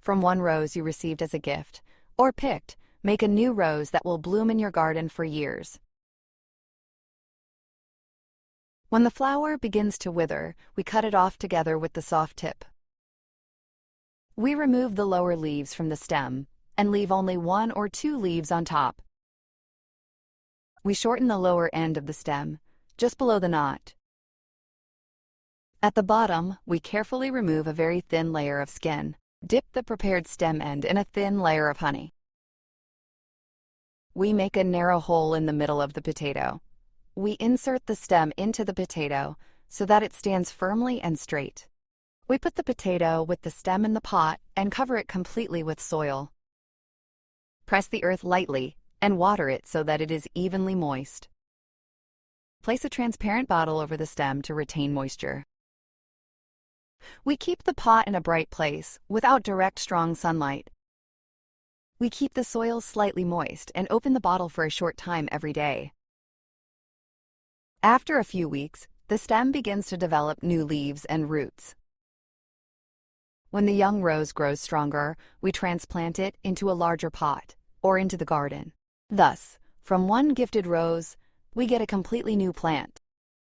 from one rose you received as a gift, or picked, make a new rose that will bloom in your garden for years. When the flower begins to wither, we cut it off together with the soft tip. We remove the lower leaves from the stem and leave only 1 or 2 leaves on top. We shorten the lower end of the stem, just below the knot. At the bottom, we carefully remove a very thin layer of skin. Dip the prepared stem end in a thin layer of honey. We make a narrow hole in the middle of the potato. We insert the stem into the potato so that it stands firmly and straight. We put the potato with the stem in the pot and cover it completely with soil. Press the earth lightly and water it so that it is evenly moist. Place a transparent bottle over the stem to retain moisture. We keep the pot in a bright place without direct strong sunlight. We keep the soil slightly moist and open the bottle for a short time every day. After a few weeks, the stem begins to develop new leaves and roots. When the young rose grows stronger, we transplant it into a larger pot or into the garden. Thus, from one gifted rose, we get a completely new plant.